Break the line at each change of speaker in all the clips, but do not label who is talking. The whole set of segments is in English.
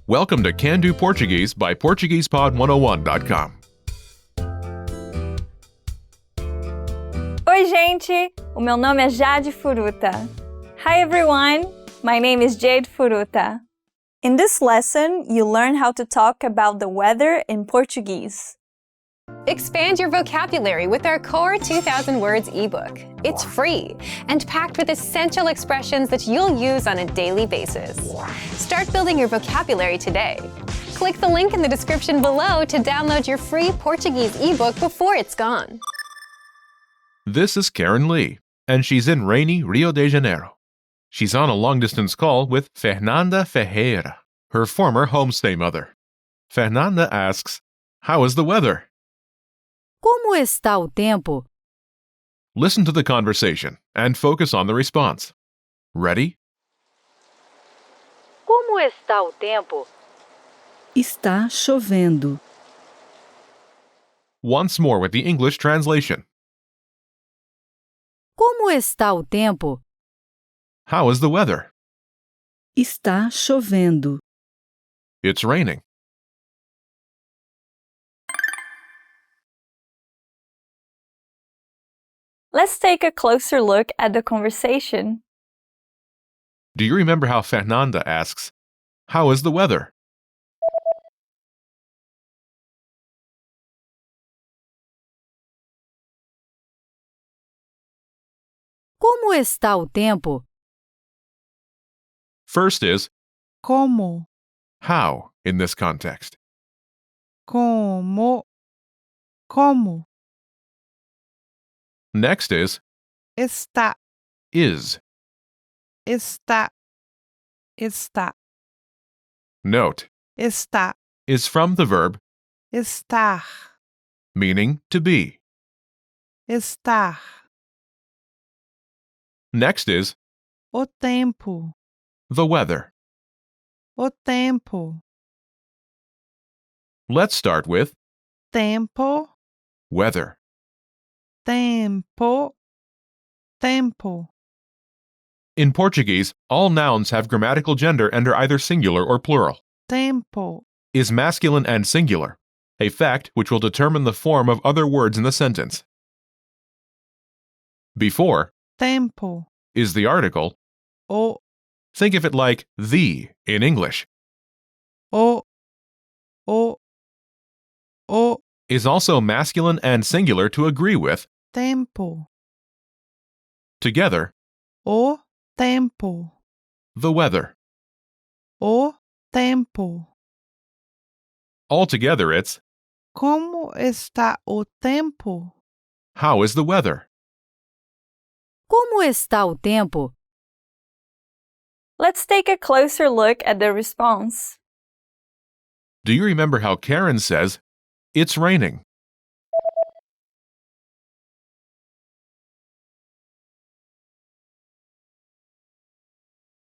Welcome to Can Do Portuguese by PortuguesePod101.com.
Oi, gente! O meu nome é Jade Furuta. Hi, everyone! My name is Jade Furuta. In this lesson, you learn how to talk about the weather in Portuguese.
Expand your vocabulary with our Core 2000 Words ebook. It's free and packed with essential expressions that you'll use on a daily basis. Start building your vocabulary today. Click the link in the description below to download your free Portuguese ebook before it's gone.
This is Karen Lee, and she's in rainy Rio de Janeiro. She's on a long-distance call with Fernanda Ferreira, her former homestay mother. Fernanda asks, "How is the weather?"
Como está o tempo?
Listen to the conversation and focus on the response. Ready?
Como está o tempo? Está chovendo.
Once more with the English translation.
Como está o tempo?
How is the weather?
Está chovendo.
It's raining.
Let's take a closer look at the conversation.
Do you remember how Fernanda asks, "How is the weather?"
Como está o tempo?
First is
Como?
how in this context.
Como? Como?
Next is
Está.
is.
Está. Está.
Note,
Está.
is from the verb
Estar.
meaning to be.
Estar.
Next is
O tempo.
the weather.
O tempo.
Let's start with
Tempo.
weather.
Tempo. Tempo.
In Portuguese, all nouns have grammatical gender and are either singular or plural.
Tempo.
Is masculine and singular, a fact which will determine the form of other words in the sentence. Before
Tempo.
is the article.
O.
Think of it like the in English.
O. O. O.
Is also masculine and singular to agree with.
Tempo.
Together,
O tempo.
the weather.
O tempo.
Altogether, it's
Como está o tempo?
how is the weather?
Como está o tempo?
Let's take a closer look at the response.
Do you remember how Karen says, "It's raining"?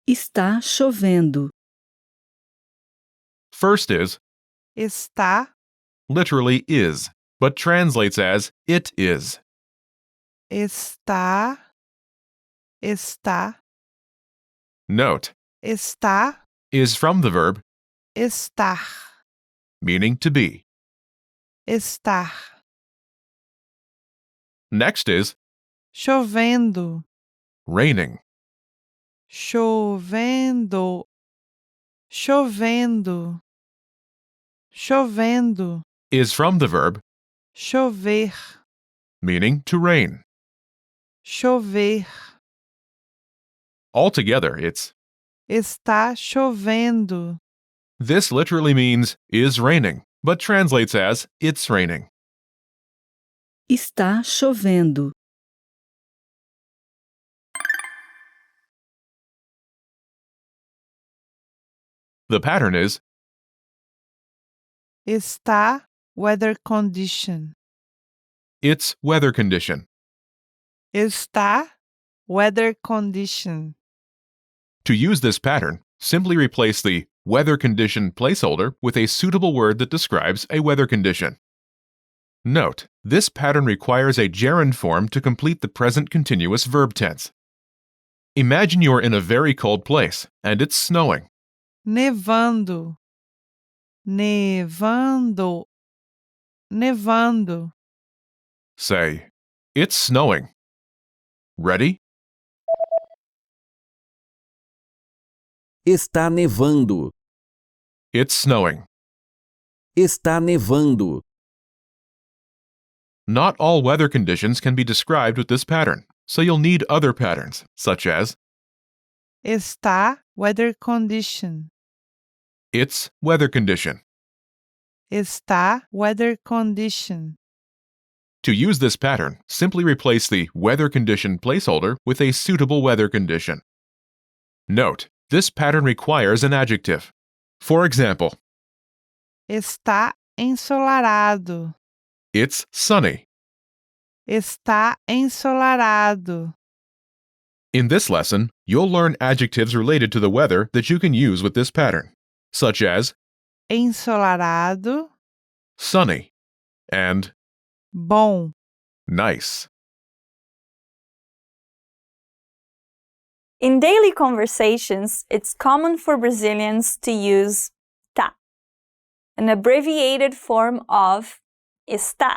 Está chovendo.
First is
Está.
literally is, but translates as it is.
Está. Está.
Note,
Está.
is from the verb
Estar.
meaning to be.
Estar.
Next is
Chovendo.
raining.
Chovendo. Chovendo. Chovendo.
Is from the verb
Chover.
meaning to rain.
Chover.
Altogether, it's
Está chovendo.
this literally means is raining, but translates as it's raining.
Está chovendo.
The pattern is
Está weather condition.
it's weather condition.
Está weather condition.
To use this pattern, simply replace the weather condition placeholder with a suitable word that describes a weather condition. Note, this pattern requires a gerund form to complete the present continuous verb tense. Imagine you're in a very cold place and it's snowing.
Nevando.
nevando, nevando.
Say, it's snowing. Ready?
Está nevando.
It's snowing.
Está nevando.
Not all weather conditions can be described with this pattern, so you'll need other patterns, such as
Está weather condition.
it's weather condition.
Está weather condition.
To use this pattern, simply replace the weather condition placeholder with a suitable weather condition. Note, this pattern requires an adjective. For example,
Está ensolarado.
it's sunny.
Está ensolarado.
In this lesson, you'll learn adjectives related to the weather that you can use with this pattern, such as
Ensolarado.
sunny and
Bom.
nice.
In daily conversations, it's common for Brazilians to use tá, an abbreviated form of está.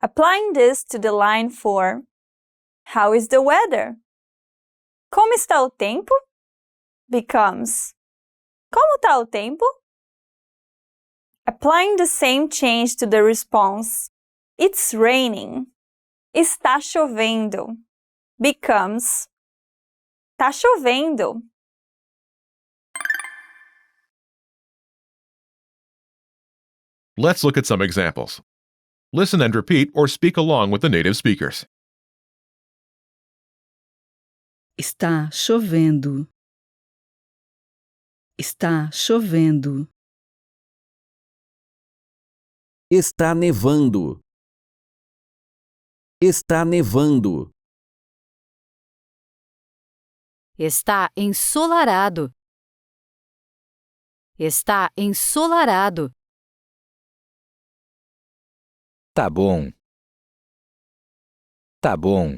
Applying this to the line for how is the weather? Como está o tempo? Becomes como está o tempo? Applying the same change to the response it's raining, está chovendo, becomes tá chovendo.
Let's look at some examples. Listen and repeat or speak along with the native speakers.
Está chovendo. Está chovendo.
Está nevando. Está nevando.
Está ensolarado. Está ensolarado.
Tá bom. Tá bom.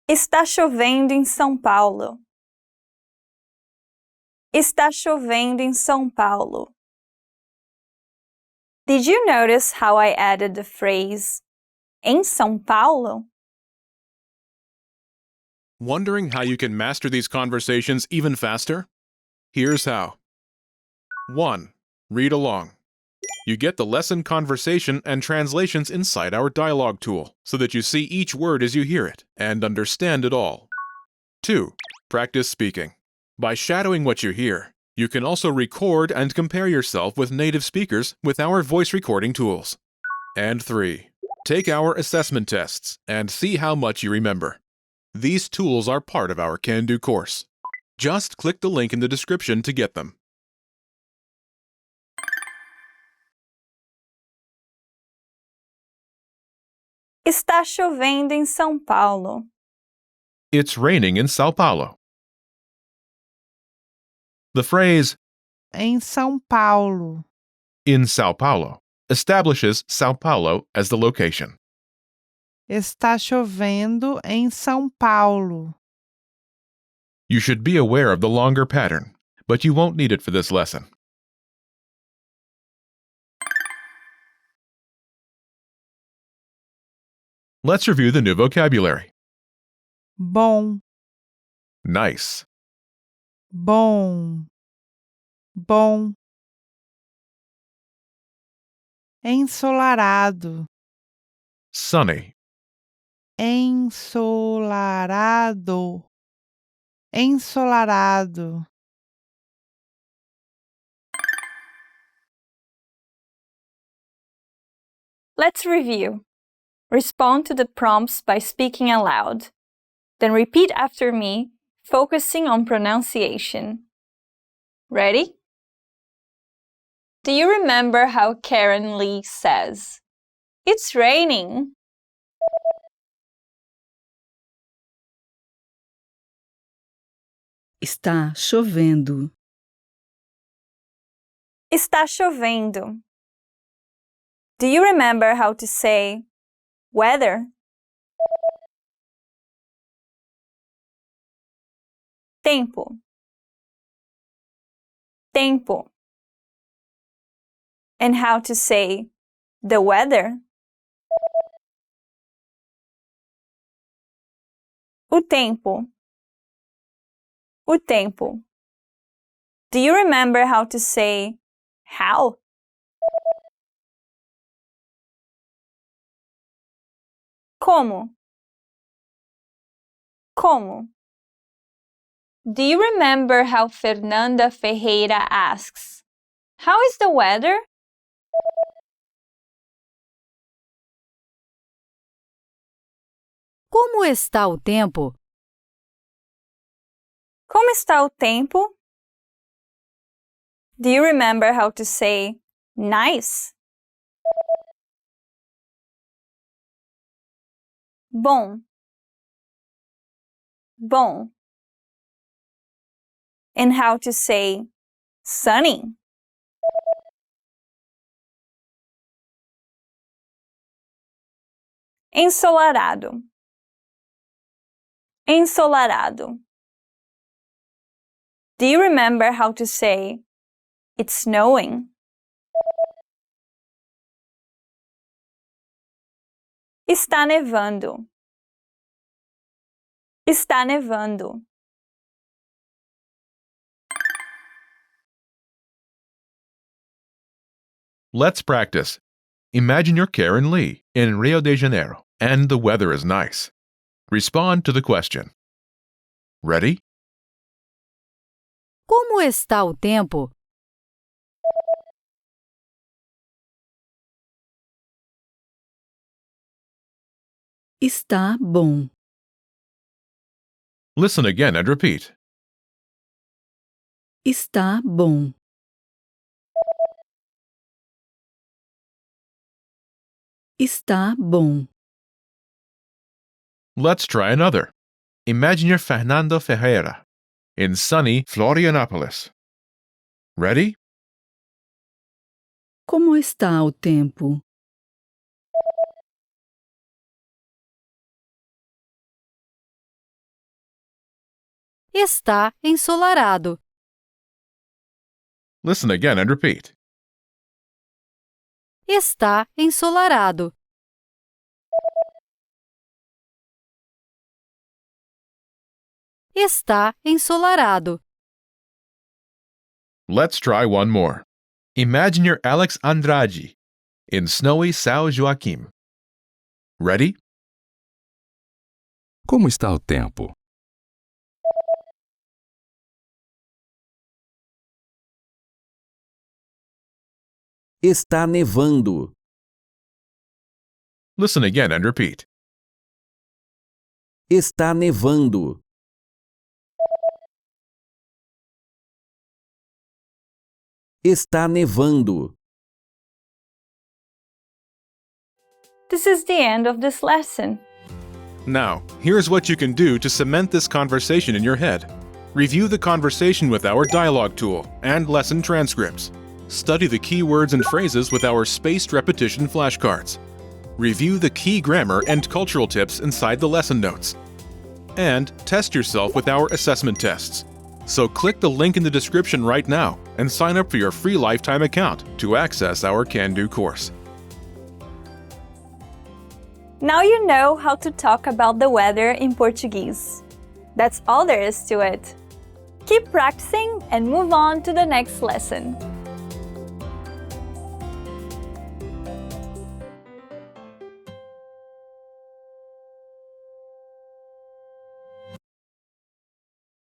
Está chovendo em São Paulo. Está chovendo em São Paulo. Did you notice how I added the phrase em São Paulo?
Wondering how you can master these conversations even faster? Here's how. 1. Read along. You get the lesson conversation and translations inside our dialogue tool, so that you see each word as you hear it and understand it all. 2. Practice speaking. By shadowing what you hear, you can also record and compare yourself with native speakers with our voice recording tools. And 3. Take our assessment tests and see how much you remember. These tools are part of our Can-Do course. Just click the link in the description to get them.
Está chovendo em São Paulo.
It's raining in Sao Paulo. The phrase
Em São Paulo.
in Sao Paulo establishes Sao Paulo as the location.
Está chovendo em São Paulo.
You should be aware of the longer pattern, but you won't need it for this lesson. Let's review the new vocabulary.
Bom.
Nice,
Bom. Bom. Ensolarado.
sunny,
Ensolarado. Ensolarado.
Let's review. Respond to the prompts by speaking aloud. Then repeat after me, focusing on pronunciation. Ready? Do you remember how Karen Lee says, "It's raining"?
Está chovendo.
Está chovendo. Do you remember how to say weather? Tempo. tempo. And how to say the weather. O tempo. O tempo. Do you remember how to say how? Como? Como? Do you remember how Fernanda Ferreira asks, "How is the weather?"
Como está o tempo?
Como está o tempo? Do you remember how to say nice? Bom. Bom. And how to say sunny? Ensolarado. Ensolarado. Do you remember how to say it's snowing? Está nevando. Está nevando.
Let's practice. Imagine you're Karen Lee in Rio de Janeiro and the weather is nice. Respond to the question. Ready?
Como está o tempo?
Está bom.
Listen again and repeat.
Está bom. Está bom.
Let's try another. Imagine you're Fernando Ferreira in sunny Florianópolis. Ready?
Como está o tempo?
Está ensolarado.
Listen again and repeat.
Está ensolarado. Está ensolarado.
Let's try one more. Imagine you're Alex Andrade in snowy São Joaquim. Ready?
Como está o tempo?
Está nevando.
Listen again and repeat.
Está nevando. Está nevando.
This is the end of this lesson.
Now, here's what you can do to cement this conversation in your head. Review the conversation with our dialogue tool and lesson transcripts. Study the key words and phrases with our spaced repetition flashcards. Review the key grammar and cultural tips inside the lesson notes. And test yourself with our assessment tests. So click the link in the description right now and sign up for your free lifetime account to access our Can-Do course.
Now you know how to talk about the weather in Portuguese. That's all there is to it. Keep practicing and move on to the next lesson.